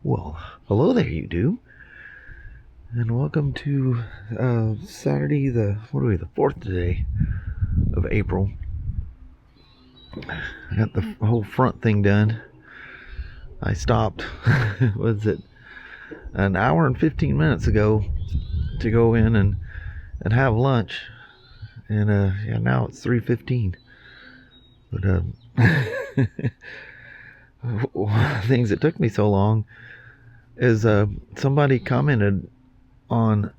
Well, hello there, you do, and welcome to Saturday, the 4th today of April. I got the whole front thing done. I stopped, was it an hour and 15 minutes ago to go in and have lunch, and now it's 3:15. But things that took me so long is somebody commented on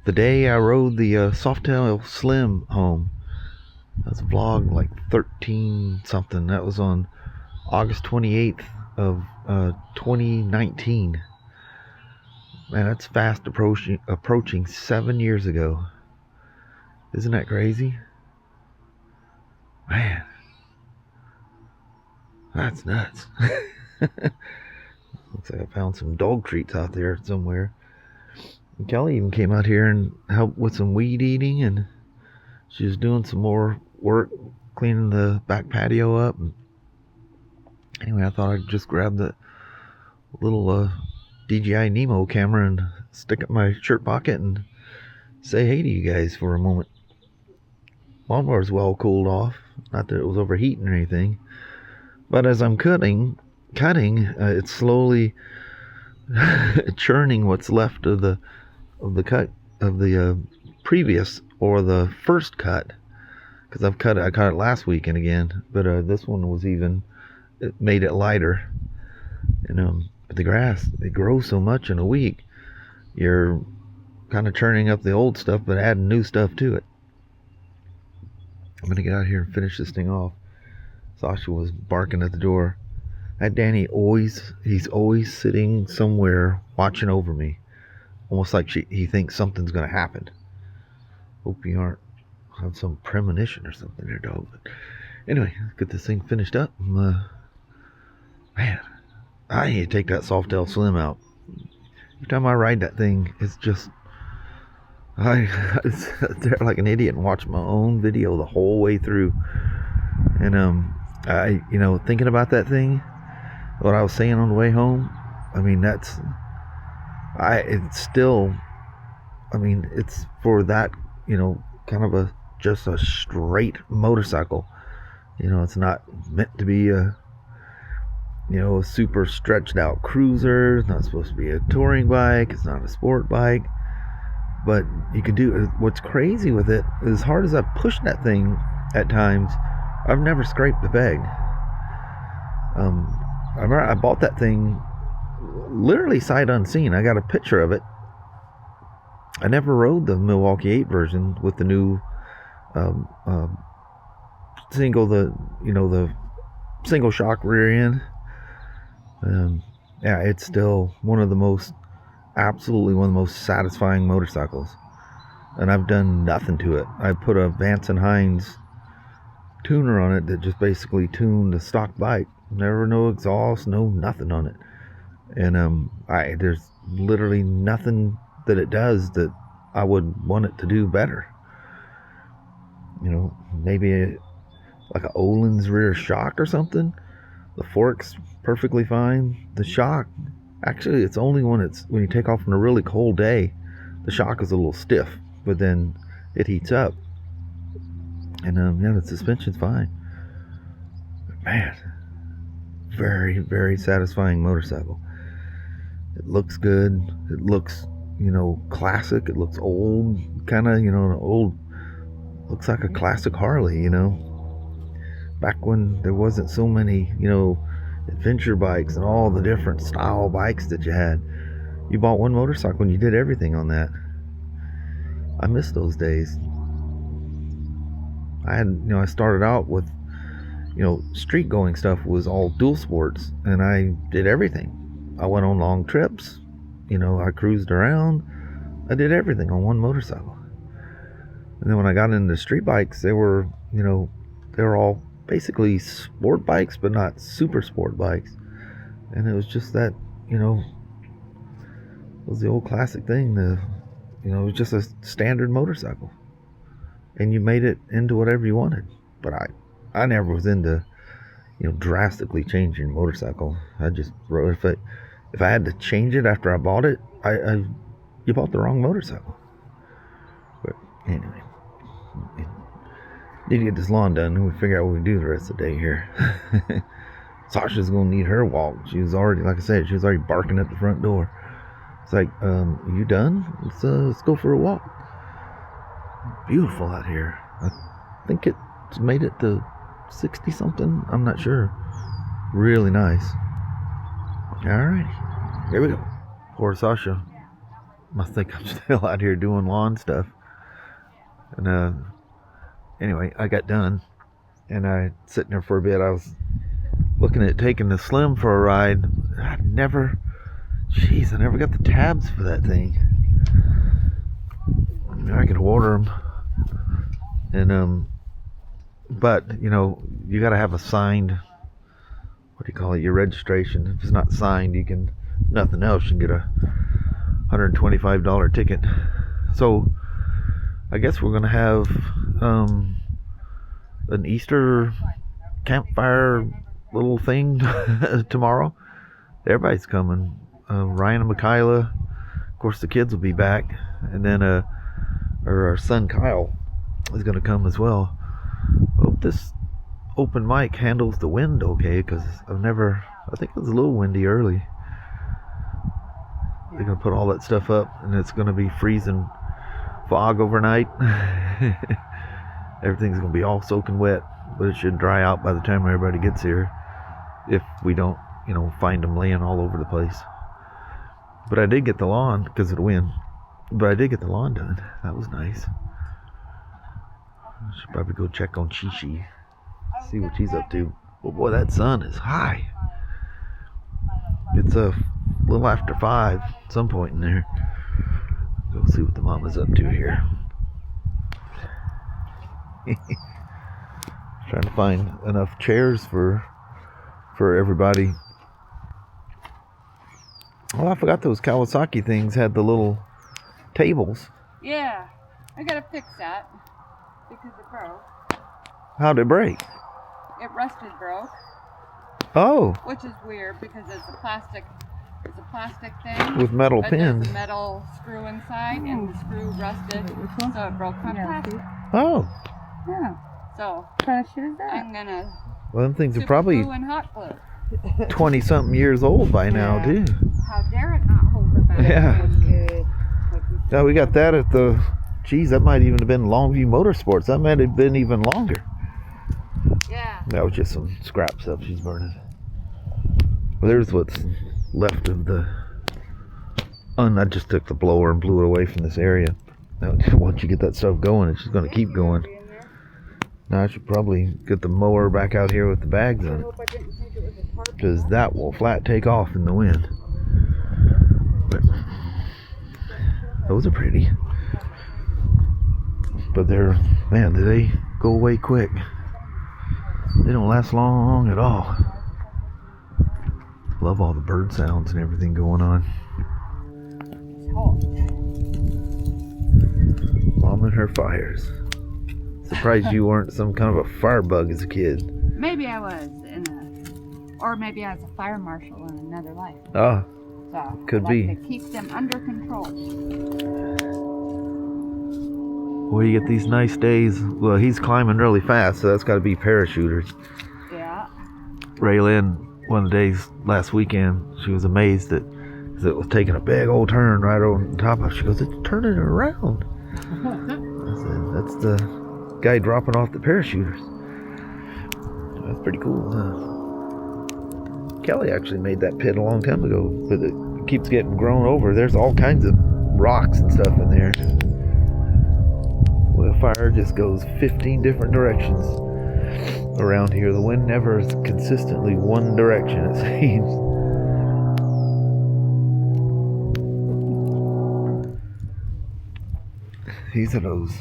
the day I rode the Softail Slim home. That's a vlog like 13 something. That was on August 28th of 2019. Man, that's fast approaching 7 years ago. Isn't that crazy? Man, that's nuts. Looks like I found some dog treats out there somewhere. And Kelly even came out here and helped with some weed eating, and she was doing some more work cleaning the back patio up. And anyway, I thought I'd just grab the little DJI Nemo camera and stick it in my shirt pocket and say hey to you guys for a moment. Lawnmower's well cooled off. Not that it was overheating or anything. But as I'm cutting, it's slowly churning what's left of the cut of the previous or the first cut, because I cut it last weekend again, but this one was it made it lighter. But the grass, it grows so much in a week, you're kind of churning up the old stuff but adding new stuff to it. I'm gonna get out here and finish this thing off. Sasha was barking at the door. That Danny he's always sitting somewhere watching over me, almost like he thinks something's gonna happen. Hope you aren't have some premonition or something there, dog. But anyway, let's get this thing finished up. Man, I need to take that Softail Slim out. Every time I ride that thing, it's just I sit there like an idiot and watch my own video the whole way through. And I thinking about that thing, what I was saying on the way home, I mean it's for that, kind of just a straight motorcycle. It's not meant to be a super stretched out cruiser. It's not supposed to be a touring bike. It's not a sport bike. But you could do, what's crazy with it, as hard as I push that thing at times, I've never scraped the peg. I remember I bought that thing literally sight unseen. I got a picture of it. I never rode the Milwaukee 8 version with the new the single shock rear end. It's still absolutely one of the most satisfying motorcycles, and I've done nothing to it. I put a Vance and Hines tuner on it that just basically tuned the stock bike. Never no exhaust, no nothing on it. And there's literally nothing that it does that I would want it to do better. Maybe like a Olin's rear shock or something. The fork's perfectly fine. The shock, actually, it's only when you take off on a really cold day, the shock is a little stiff, but then it heats up. And the suspension's fine. But man, very, very satisfying motorcycle. It looks good. It looks, classic. It looks old, kind of, looks like a classic Harley, back when there wasn't so many, adventure bikes and all the different style bikes that you had. You bought one motorcycle and you did everything on that. I miss those days. I started out with, street going stuff was all dual sports, and I did everything. I went on long trips, I cruised around. I did everything on one motorcycle. And then when I got into street bikes, they were all basically sport bikes, but not super sport bikes. And it was just that, it was the old classic thing. It was just a standard motorcycle, and you made it into whatever you wanted. But I never was into, drastically changing motorcycle. I just rode if I had to change it after I bought it, you bought the wrong motorcycle. But anyway, need to get this lawn done and we figure out what we do the rest of the day here. Sasha's gonna need her walk. She was already, like I said, she was already barking at the front door. It's like, are you done? Let's go for a walk. Beautiful out here. I think it's made it to 60 something. I'm not sure. Really nice. Alrighty, here we go. Poor Sasha must think I'm still out here doing lawn stuff. And anyway, I got done and I sitting there for a bit. I was looking at taking the Slim for a ride. I never got the tabs for that thing. I could order them, and but you know, you got to have a signed, what do you call it, your registration. If it's not signed, you can, nothing else, you can get a $125 ticket. So I guess we're gonna have an Easter campfire little thing tomorrow. Everybody's coming. Ryan and Michaela, of course the kids will be back, and then our son Kyle is going to come as well. Hope this open mic handles the wind okay, because I think it was a little windy early. They're going to put all that stuff up and it's going to be freezing fog overnight. Everything's going to be all soaking wet, but it should dry out by the time everybody gets here, if we don't, find them laying all over the place. But I did get the lawn, because of the wind, but I did get the lawn done. That was nice. I should probably go check on Chi-Chi, see what she's up to. But boy, that sun is high. It's a little after 5 at some point in there. Go see what the mama's up to here. Trying to find enough chairs for everybody. Oh, I forgot those Kawasaki things had the little tables. Yeah, I gotta fix that because it broke. How'd it break? It rusted broke. Oh. Which is weird because it's a plastic thing. With metal pins. There's a metal screw inside and the screw rusted, so it broke my plastic. Oh. Yeah. So, What kind of shit is that? I'm gonna Well, them things are probably glue and hot glue. 20-something years old by now, too. How dare it not hold her back? Yeah. That's good. Now, we got that at the, geez, that might even have been Longview Motorsports. That might have been even longer. Yeah. That was just some scrap stuff she's burning. Well, there's what's left of the... I just took the blower and blew it away from this area. Now, once you get that stuff going, it's just going to keep going. Now, I should probably get the mower back out here with the bags in it, because that will flat take off in the wind. But those are pretty. But man, do they go away quick. They don't last long at all. Love all the bird sounds and everything going on. Mom and her fires. Surprised you weren't some kind of a firebug as a kid. Maybe I was or maybe I was a fire marshal in another life. Ah, So could I be. like to keep them under control. Boy, you get these nice days. Well, he's climbing really fast, so that's got to be parachuters. Yeah. Raelynn, one of the days last weekend, she was amazed that it was taking a big old turn right over top of her. She goes, "It's turning around." I said, "That's the guy dropping off the parachuters." That's pretty cool, huh? Kelly actually made that pit a long time ago, but it keeps getting grown over. There's all kinds of rocks and stuff in there. Well, fire just goes 15 different directions around here. The wind never is consistently one direction, it seems. These are those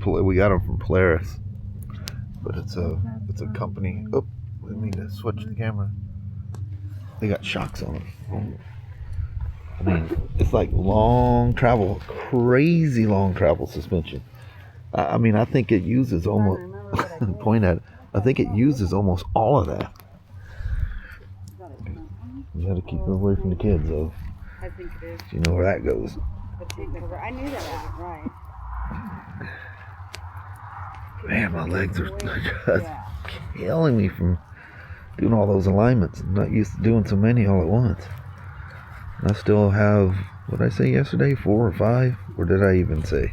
we got them from Polaris, but it's a company. Oh, I need to switch the camera. They got shocks on them. I mean, it's like long travel, crazy long travel suspension. I mean, I think it uses almost. point at it. I think it uses almost all of that. You gotta keep it away from the kids, though. I think it is. You know where that goes. I knew that wasn't right. Man, my legs are just killing me from doing all those alignments. I'm not used to doing so many all at once. I still have, what did I say yesterday, 4 or 5? Or did I even say?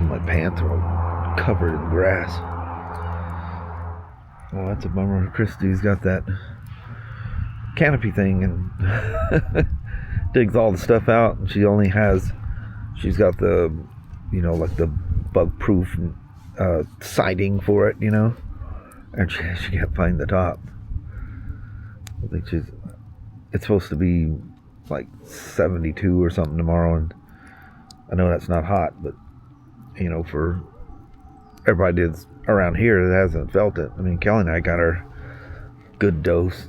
My pants are all covered in grass. Oh, that's a bummer. Christy's got that canopy thing and digs all the stuff out, and she's got the, you know, like the bug proof siding for it, you know, and she can't find the top. I think it's supposed to be like 72 or something tomorrow, and I know that's not hot, but you know, for everybody that's around here that hasn't felt it. I mean, Kelly and I got our good dose.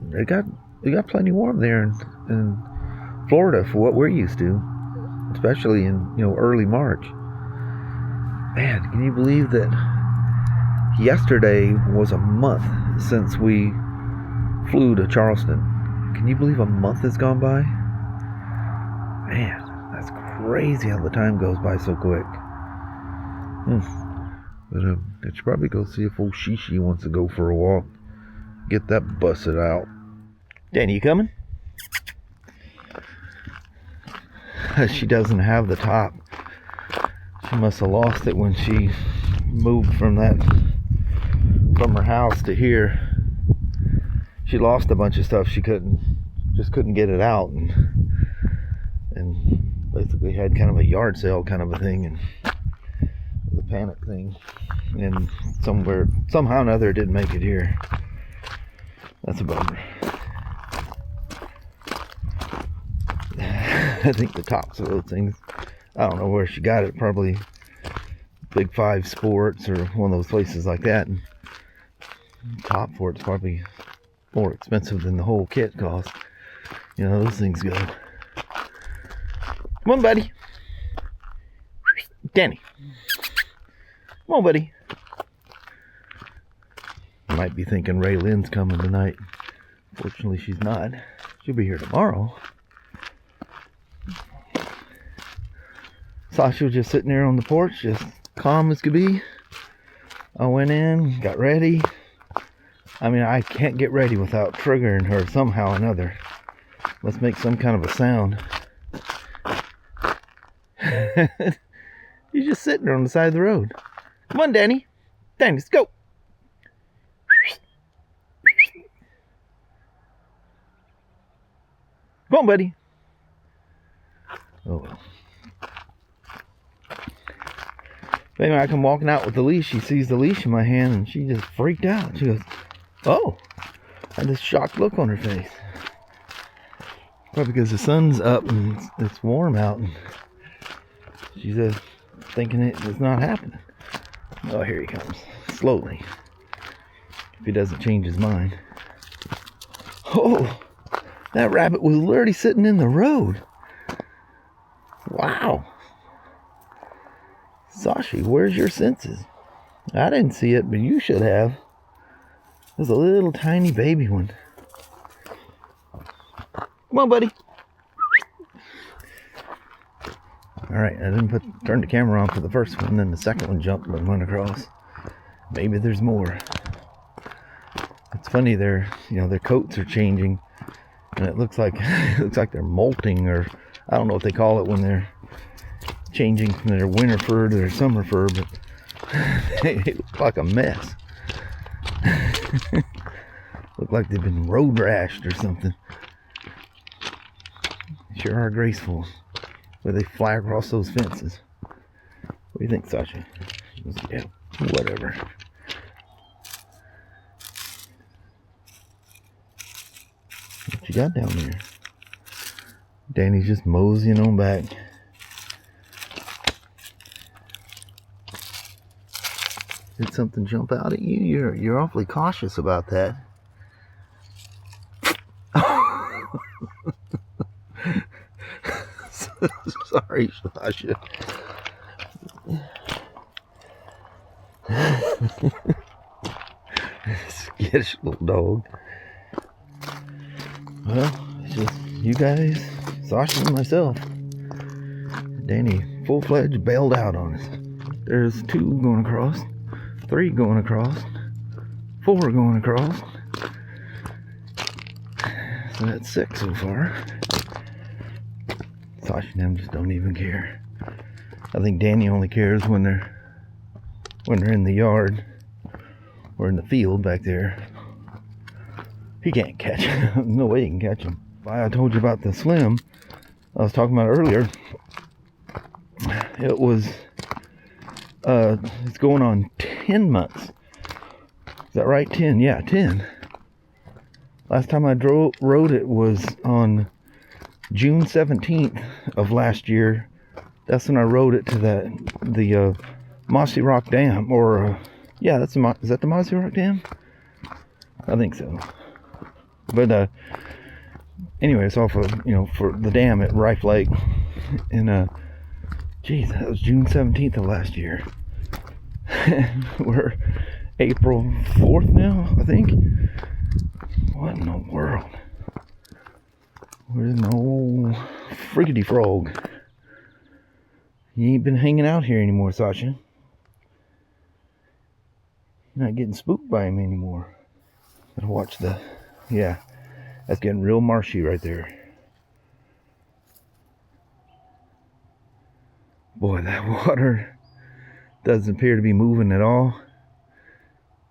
We got plenty warm there in Florida for what we're used to, especially in, you know, early March. Man, can you believe that yesterday was a month since we flew to Charleston? Can you believe a month has gone by? Man, that's crazy how the time goes by so quick. But I should probably go see if old Shishi wants to go for a walk. Get that busted out. Danny, you coming? She doesn't have the top. She must have lost it when she moved from her house to here. She lost a bunch of stuff. She couldn't get it out, and basically had kind of a yard sale kind of a thing, and the panic thing, and somehow or another it didn't make it here. That's a bummer. I think the tops of those things, I don't know where she got it, probably Big 5 Sports or one of those places like that, and the top for it's probably more expensive than the whole kit cost. You know, those things go. Come on, buddy. Danny. Come on, buddy. You might be thinking Raylynn's coming tonight. Fortunately, she's not. She'll be here tomorrow. Sasha was just sitting there on the porch, just calm as could be. I went in, got ready. I mean, I can't get ready without triggering her somehow or another. Let's make some kind of a sound. He's just sitting there on the side of the road. Come on, Danny. Danny, let's go. Come on, buddy. Oh, well. Anyway, I come walking out with the leash. She sees the leash in my hand, and she just freaked out. She goes, oh. I had this shocked look on her face. Probably because the sun's up and it's warm out, and she's thinking it's not happening. Oh, here he comes. Slowly. If he doesn't change his mind. Oh, that rabbit was literally sitting in the road. Wow. Sashi, where's your senses? I didn't see it, but you should have. There's a little tiny baby one. Come on, buddy. Alright, I didn't turn the camera on for the first one, then the second one jumped and went across. Maybe there's more. It's funny, their coats are changing, and it looks like they're molting, or I don't know what they call it when they're changing from their winter fur to their summer fur, but they look like a mess. Look like they've been road rashed or something. Sure are graceful where they fly across those fences. What do you think, Sasha? Yeah, whatever. What you got down there? Danny's just moseying on back. Did something jump out at you? You're awfully cautious about that. Sorry, Sasha. skittish little dog. Well, it's just you guys, Sasha and myself. Danny full-fledged bailed out on us. There's 2 going across, 3 going across, 4 going across. So that's 6 so far. Sasha and them just don't even care. I think Danny only cares when they're in the yard or in the field back there. He can't catch him. No way he can catch him. I told you about the Slim I was talking about earlier. It was it's going on 10 months. Is that right? 10? Yeah, 10. Last time I rode it was on June 17th of last year. That's when I rode it to the Mossy Rock Dam, or yeah, is that the Mossy Rock Dam? I think so. But anyway, it's off of, for the dam at Rife Lake, and geez, that was June 17th of last year. We're April 4th now, I think. What in the world? Where's my old friggity frog? You ain't been hanging out here anymore, Sasha. You're not getting spooked by him anymore. Gotta watch yeah, that's getting real marshy right there. Boy, that water doesn't appear to be moving at all.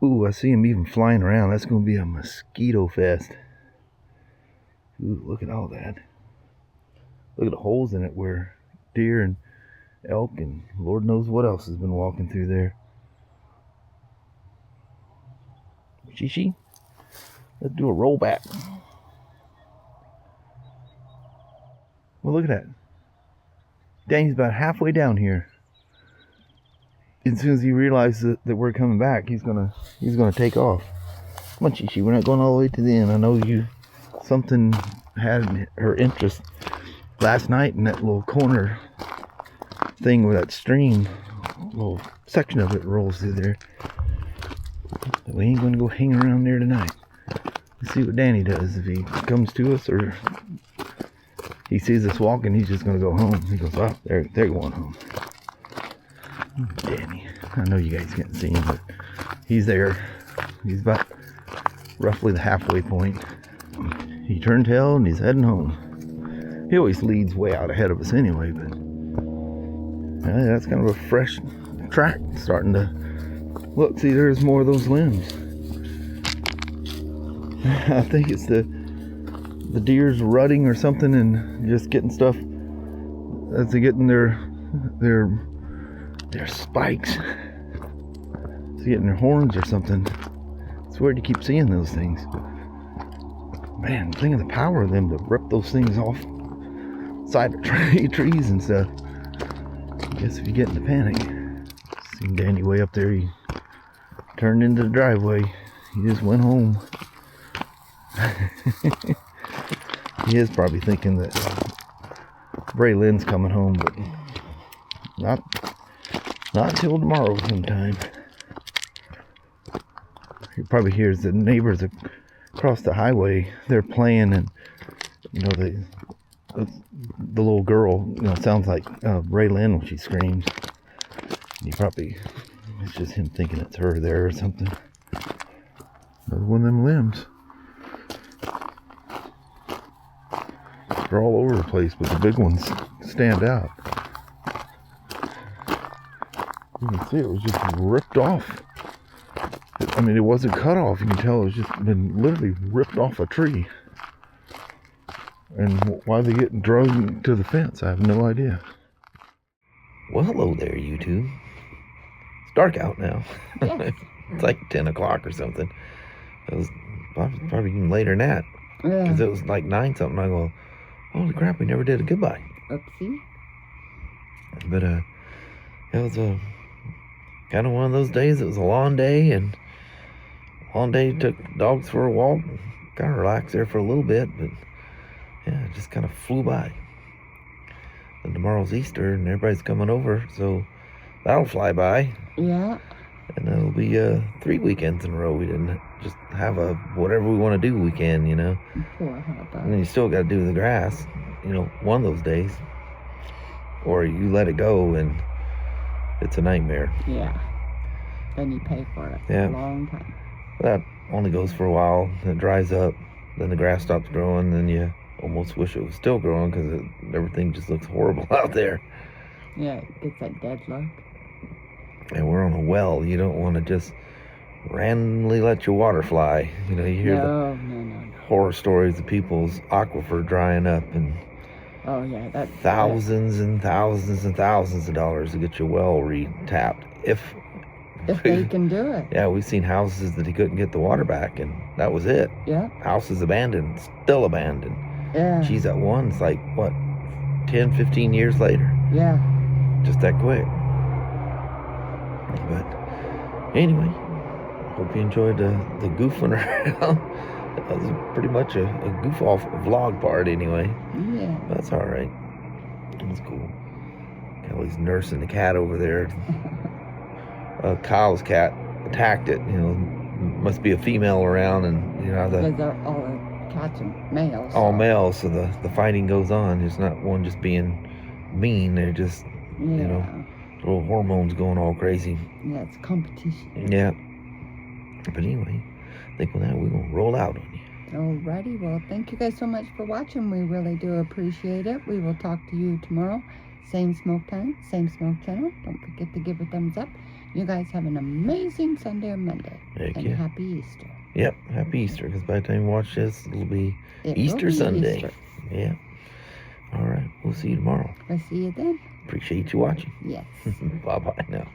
Ooh, I see him even flying around. That's gonna be a mosquito fest. Ooh, look at all that. Look at the holes in it where deer and elk and Lord knows what else has been walking through there. Shishi, let's do a rollback. Well, look at that. Danny's about halfway down here. As soon as he realizes that we're coming back, he's gonna take off. Come on, Shishi, we're not going all the way to the end. I know something had her interest last night in that little corner thing where that stream, a little section of it rolls through there. But we ain't gonna go hang around there tonight. Let's see what Danny does. If he comes to us or he sees us walking, he's just gonna go home. He goes, oh, they're going home. Danny, I know you guys can't see him, but he's there. He's about roughly the halfway point. He turned tail and he's heading home. He always leads way out ahead of us anyway, but that's kind of a fresh track starting to look. See, there's more of those limbs. I think it's the deer's rutting or something and just getting stuff as they're getting their spikes. It's getting their horns or something. It's weird to keep seeing those things. Man, think of the power of them to rip those things off side of trees and stuff. I guess if you get into panic. Seen Danny way up there, he turned into the driveway. He just went home. He is probably thinking that Raelynn's coming home, but not until tomorrow sometime. He probably hears the neighbors across the highway. They're playing, and the little girl, sounds like Raelynn when she screams. It's just him thinking it's her there or something. Another one of them limbs. They're all over the place, but the big ones stand out. You can see it was just ripped off. I mean, it wasn't cut off. You can tell it was just been literally ripped off a tree. And why they get dragged to the fence, I have no idea. Well, hello there, YouTube. It's dark out now. Yes. It's like 10 o'clock or something. It was probably even later than that. Because it was like 9 something. I go, holy crap, we never did a goodbye. Oopsie. But it was kind of one of those days. It was a long day, and took dogs for a walk. Kind of relaxed there for a little bit, but yeah, it just kind of flew by. And tomorrow's Easter, and everybody's coming over, so that'll fly by. Yeah. And it'll be 3 weekends in a row. We didn't just have a whatever we want to do weekend, you know. Poor Hubba. And then you still got to do the grass, you know, one of those days. Or you let it go and it's a nightmare. Yeah. Then you pay for it Yeah. a long time. That only goes for a while. It dries up. Then the grass stops growing. Then you almost wish it was still growing because everything just looks horrible out there. Yeah, it gets that dead look. And we're on a well. You don't want to just randomly let your water fly. You know, you hear No. the horror stories of people's aquifer drying up and Oh, yeah. That's thousands and thousands and thousands of dollars to get your well re-tapped. If they can do it. Yeah, we've seen houses that he couldn't get the water back, and that was it. Yeah. Houses abandoned, still abandoned. Yeah. Geez, that one's like, what, 10, 15 years later? Yeah. Just that quick. But anyway, hope you enjoyed the goofing around. That was pretty much a goof off vlog part anyway. Yeah. That's all right. It was cool. Kelly's nursing the cat over there. Kyle's cat attacked it. You know, must be a female around, and you know Because all the cats are males. all males, so the fighting goes on. It's not one just being mean. They're just Yeah. you know, little hormones going all crazy. Yeah, it's competition. Yeah. But anyway, I think with that we're gonna roll out on you. Alrighty, well, thank you guys so much for watching. We really do appreciate it. We will talk to you tomorrow. Same smoke time, same smoke channel. Don't forget to give a thumbs up. You guys have an amazing Sunday or Monday. Heck And yeah. happy Easter. Yep, happy Easter, because by the time you watch this, it'll be It Easter will be Sunday. Easter. Yeah. All right, we'll see you tomorrow. I'll see you then. Appreciate you watching. Yes. Bye-bye now.